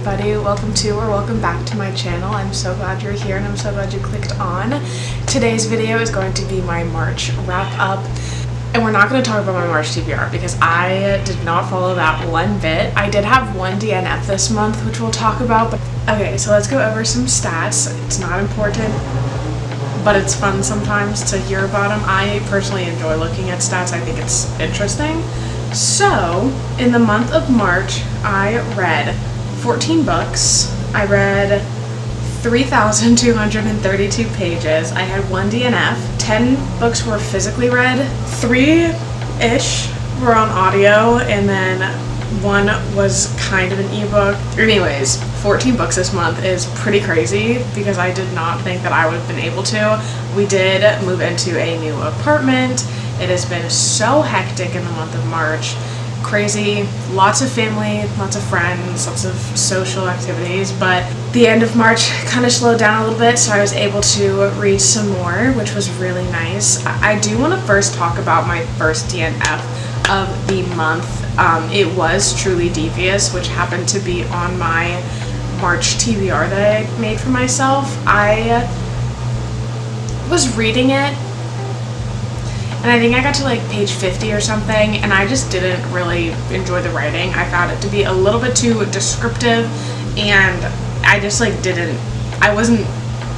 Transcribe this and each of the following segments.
everybody, welcome to or welcome back to my channel. I'm so glad you're here and I'm so glad you clicked on. Today's video is going to be my March wrap up, and we're not going to talk about my March TBR because I did not follow that one bit. I did have one DNF this month, which we'll talk about, but okay, so let's go over some stats. It's not important, but it's fun sometimes to hear about them. I personally enjoy looking at stats. I think it's interesting. So in the month of March, I read 14 books. I read 3,232 pages. I had one DNF. 10 books were physically read. 3-ish were on audio, and then one was kind of an ebook. Anyways, 14 books this month is pretty crazy because I did not think that I would have been able to. We did move into a new apartment. It has been so hectic in the month of March. Crazy, lots of family, lots of friends, lots of social activities, but the end of March kind of slowed down a little bit, so I was able to read some more, which was really nice. I do want to first talk about my first DNF of the month. It was Truly Devious, which happened to be on my March TBR that I made for myself. I was reading it, and I think I got to like page 50 or something, and I just didn't really enjoy the writing. I found it to be a little bit too descriptive, and I just like I wasn't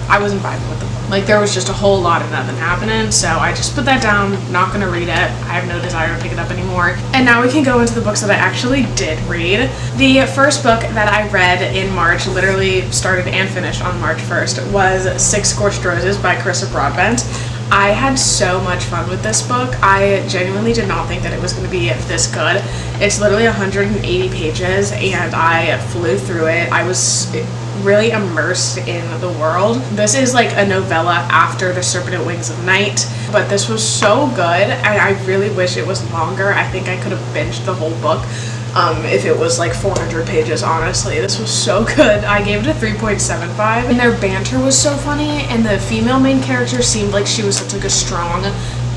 vibing with the book. Like, there was just a whole lot of nothing happening, so I just put that down, not gonna read it. I have no desire to pick it up anymore. And now we can go into the books that I actually did read. The first book that I read in March, literally started and finished on March 1st, was Scorched Roses by Carissa Broadbent. I had so much fun with this book. I genuinely did not think that it was going to be this good. It's literally 180 pages, and I flew through it. I was really immersed in the world. This is like a novella after The Serpent Wings of Night, but this was so good, and I really wish it was longer. I think I could have binged the whole book if it was like 400 pages, honestly. This was so good. I gave it a 3.75, and their banter was so funny, and the female main character seemed like she was such like a strong,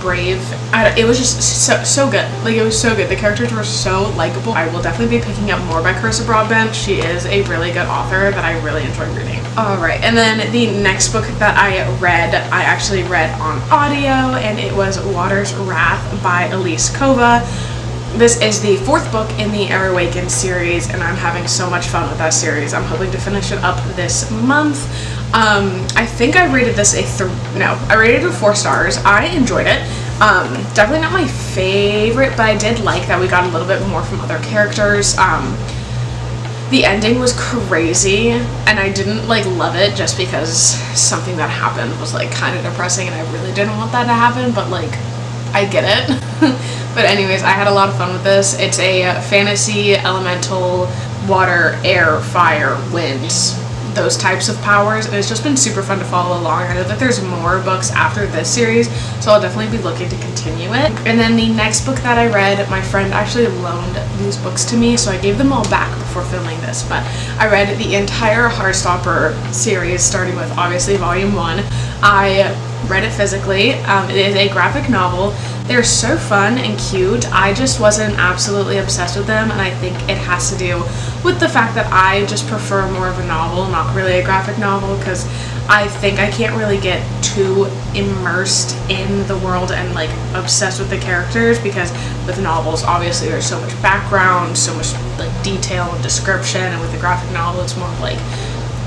brave, it was just so good. Like, it was so good. The characters were so likable. I will definitely be picking up more by Carissa Broadbent. She is a really good author that I really enjoy reading. Alright, and then the next book that I actually read on audio, and it was Water's Wrath by Elise Kova. This is the fourth book in the Air Awakened series, and I'm having so much fun with that series. I'm hoping to finish it up this month. I think I rated this I rated it 4 stars. I enjoyed it. Definitely not my favorite, but I did like that we got a little bit more from other characters. The ending was crazy, and I didn't like love it just because something that happened was like kind of depressing, and I really didn't want that to happen, but like, I get it. But anyways, I had a lot of fun with this. It's a fantasy, elemental, water, air, fire, winds, those types of powers, and it's just been super fun to follow along. I know that there's more books after this series, so I'll definitely be looking to continue it. And then the next book that I read, my friend actually loaned these books to me, so I gave them all back before filming this, but I read the entire Heartstopper series, starting with obviously volume 1. I read it physically. It is a graphic novel. They're so fun and cute. I just wasn't absolutely obsessed with them, and I think it has to do with the fact that I just prefer more of a novel, not really a graphic novel, because I think I can't really get too immersed in the world and like obsessed with the characters, because with novels obviously there's so much background, so much like detail and description, and with the graphic novel it's more like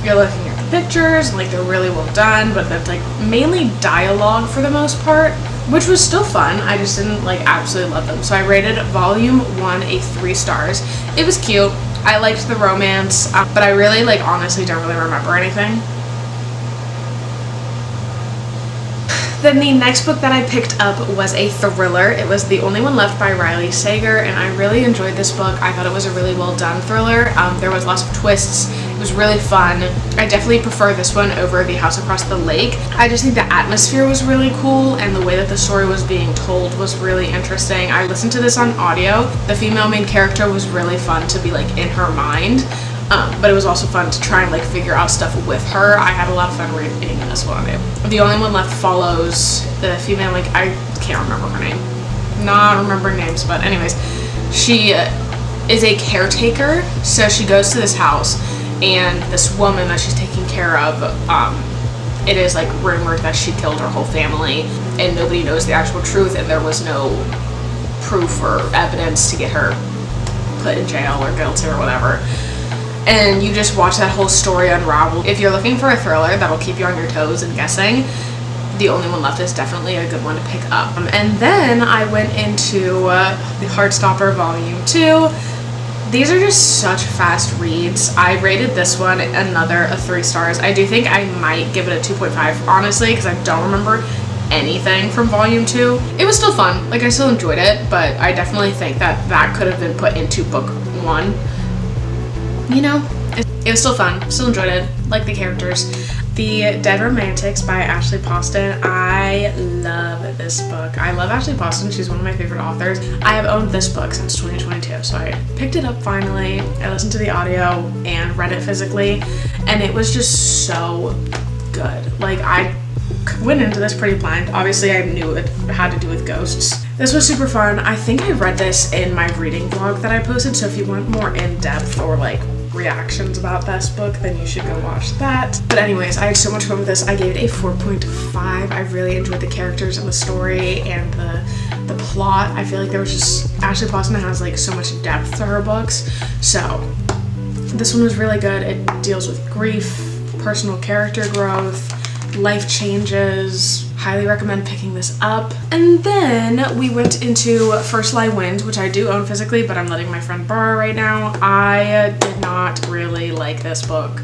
you're looking at the pictures and like they're really well done, but that's like mainly dialogue for the most part, which was still fun. I just didn't like absolutely love them. So I rated volume 1 a 3 stars. It was cute. I liked the romance, but I really like honestly don't really remember anything. Then the next book that I picked up was a thriller. It was The Only One Left by Riley Sager, and I really enjoyed this book. I thought it was a really well done thriller. There was lots of twists. It was really fun. I definitely prefer this one over The House Across the Lake. I just think the atmosphere was really cool, and the way that the story was being told was really interesting. I listened to this on audio. The female main character was really fun to be like in her mind. But it was also fun to try and like figure out stuff with her. I had a lot of fun reading this one. The Only One Left follows the female, like, I can't remember her name. Not remembering names, but anyways, she is a caretaker, so she goes to this house and this woman that she's taking care of, it is like rumored that she killed her whole family, and nobody knows the actual truth, and there was no proof or evidence to get her put in jail or guilty or whatever. And you just watch that whole story unravel. If you're looking for a thriller that'll keep you on your toes and guessing, The Only One Left is definitely a good one to pick up. And then I went into the Heartstopper Volume 2. These are just such fast reads. I rated this one another 3 stars. I do think I might give it a 2.5, honestly, because I don't remember anything from Volume 2. It was still fun. Like, I still enjoyed it, but I definitely think that that could have been put into Book 1. You know, it was still fun. Still enjoyed it. Like the characters. The Dead Romantics by Ashley Poston. I love this book. I love Ashley Poston. She's one of my favorite authors. I have owned this book since 2022, so I picked it up finally. I listened to the audio and read it physically, and it was just so good. Like, I went into this pretty blind. Obviously, I knew it had to do with ghosts. This was super fun. I think I read this in my reading blog that I posted, so if you want more in-depth or like reactions about this book, then you should go watch that. But anyways, I had so much fun with this. I gave it a 4.5. I really enjoyed the characters and the story and the plot. I feel like there was just, Ashley Poston has like so much depth to her books. So this one was really good. It deals with grief, personal character growth, life changes. Highly recommend picking this up. And then we went into First Lie Wins, which I do own physically, but I'm letting my friend borrow right now. I did not really like this book.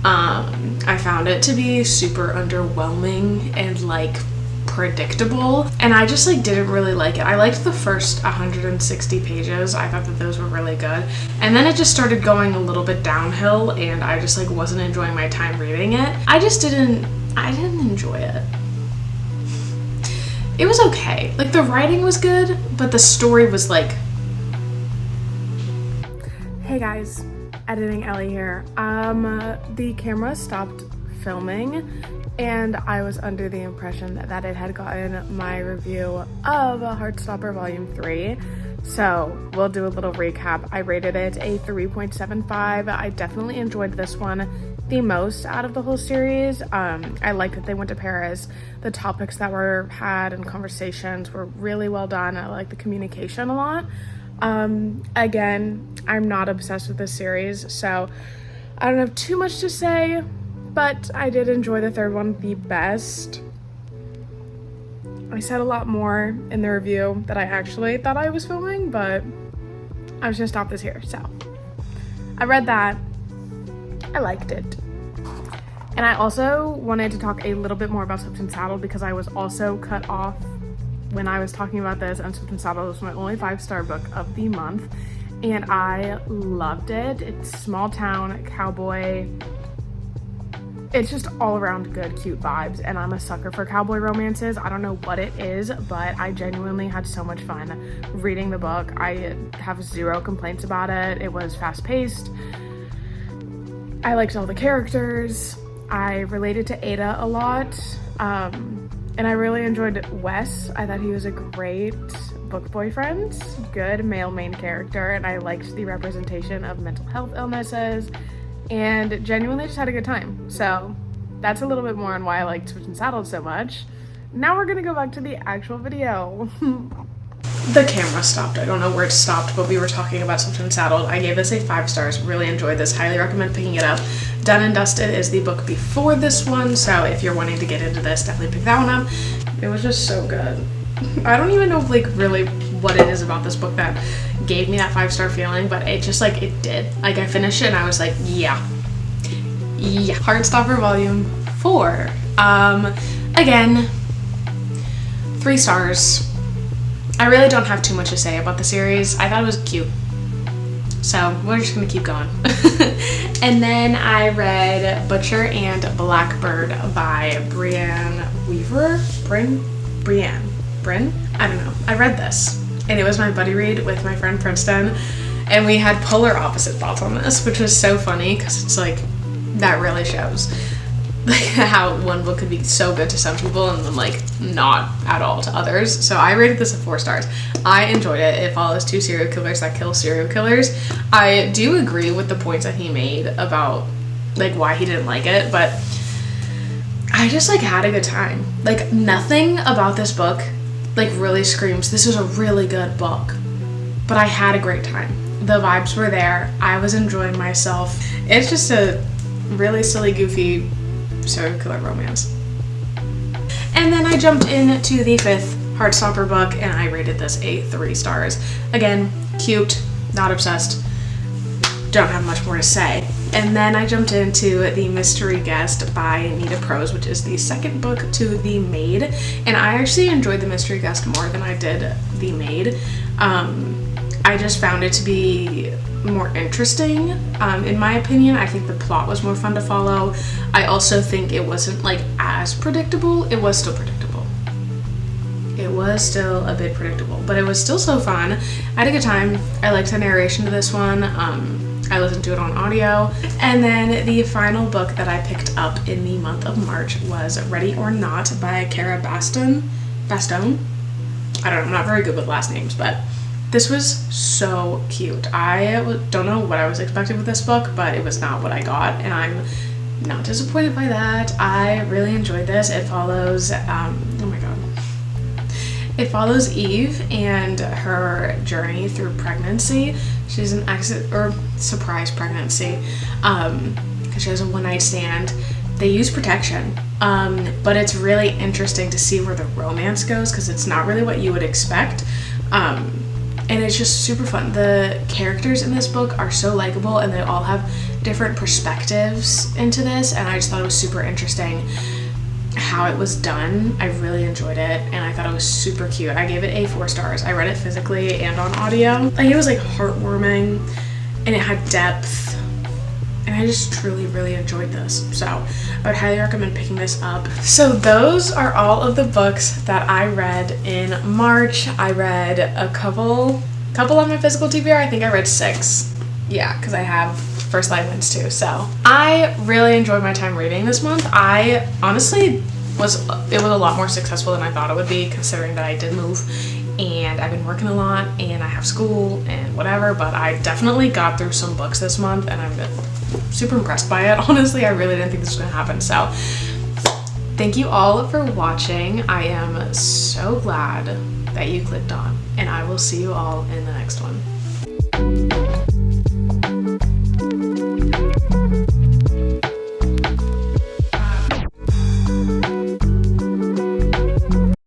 I found it to be super underwhelming and like predictable, and I just like didn't really like it. I liked the first 160 pages. I thought that those were really good, and then it just started going a little bit downhill, and I just like wasn't enjoying my time reading it. I didn't enjoy it. It was okay. Like, the writing was good, but the story was like... Hey guys, editing Ellie here. The camera stopped filming, and I was under the impression that it had gotten my review of Heartstopper Volume 3. So we'll do a little recap. I rated it a 3.75. I definitely enjoyed this one the most out of the whole series. I liked that they went to Paris. The topics that were had and conversations were really well done. I like the communication a lot. Again, I'm not obsessed with this series, so I don't have too much to say, but I did enjoy the third one the best. I said a lot more in the review that I actually thought I was filming, but I'm just gonna stop this here. So I read that. I liked it. And I also wanted to talk a little bit more about Scorched and Saddled, because I was also cut off when I was talking about this, and Scorched and Saddled was my only 5-star book of the month, and I loved it. It's small town, cowboy. It's just all around good, cute vibes, and I'm a sucker for cowboy romances. I don't know what it is, but I genuinely had so much fun reading the book. I have 0 complaints about it. It was fast-paced. I liked all the characters. I related to Ada a lot, and I really enjoyed Wes. I thought he was a great book boyfriend, good male main character, and I liked the representation of mental health illnesses, and genuinely just had a good time. So that's a little bit more on why I liked Scorched and Saddled so much. Now we're gonna go back to the actual video. The camera stopped. I don't know where it stopped, but we were talking about Scorched and Saddled. I gave this a 5 stars. Really enjoyed this. Highly recommend picking it up. Done and Dusted is the book before this one, so if you're wanting to get into this, definitely pick that one up. It was just so good. I don't even know like really what it is about this book that gave me that 5-star feeling, but it just like it did. Like, I finished it and I was like, yeah. Heartstopper Volume 4. Again, 3 stars. I really don't have too much to say about the series. I thought it was cute, so we're just gonna keep going. And then I read Butcher and Blackbird by Brienne Weaver. Bryn? I don't know. I read this, and it was my buddy read with my friend Princeton, and we had polar opposite thoughts on this, which was so funny because it's like, that really shows. like how one book could be so good to some people and then like not at all to others. So I rated this at 4 stars. I enjoyed it. It follows 2 serial killers that kill serial killers. I do agree with the points that he made about like why he didn't like it, but I just like had a good time. Like nothing about this book like really screams this is a really good book, but I had a great time. The vibes were there. I was enjoying myself. It's just a really silly, goofy serial killer romance. And then I jumped into the 5th Heartstopper book and I rated this a 3 stars. Again, cute, not obsessed, don't have much more to say. And then I jumped into The Mystery Guest by Nita Prose, which is the 2nd book to The Maid. And I actually enjoyed The Mystery Guest more than I did The Maid. I just found it to be more interesting, in my opinion. I think the plot was more fun to follow. I also think it wasn't like as predictable. It was still predictable. It was still a bit predictable, but it was still so fun. I had a good time. I liked the narration to this one. I listened to it on audio. And then the final book that I picked up in the month of March was Ready or Not by Cara Bastone. I don't know, I'm not very good with last names, but this was so cute. I don't know what I was expecting with this book, but it was not what I got, and I'm not disappointed by that. I really enjoyed this. It follows, oh my god. It follows Eve and her journey through pregnancy. She's an surprise pregnancy, because she has a one-night stand. They use protection, but it's really interesting to see where the romance goes, because it's not really what you would expect. And it's just super fun. The characters in this book are so likable and they all have different perspectives into this, and I just thought it was super interesting how it was done. I really enjoyed it and I thought it was super cute. I gave it a 4 stars. I read it physically and on audio. Like, it was like heartwarming and it had depth, and I just truly really enjoyed this. So I would highly recommend picking this up. So those are all of the books that I read in March. I read a couple on my physical TBR. I think I read 6. Yeah, because I have First Light Winds too. So I really enjoyed my time reading this month. I honestly it was a lot more successful than I thought it would be, considering that I did move and I've been working a lot and I have school and whatever, but I definitely got through some books this month and I'm super impressed by it. Honestly, I really didn't think this was gonna happen. So thank you all for watching. I am so glad that you clicked on, and I will see you all in the next one.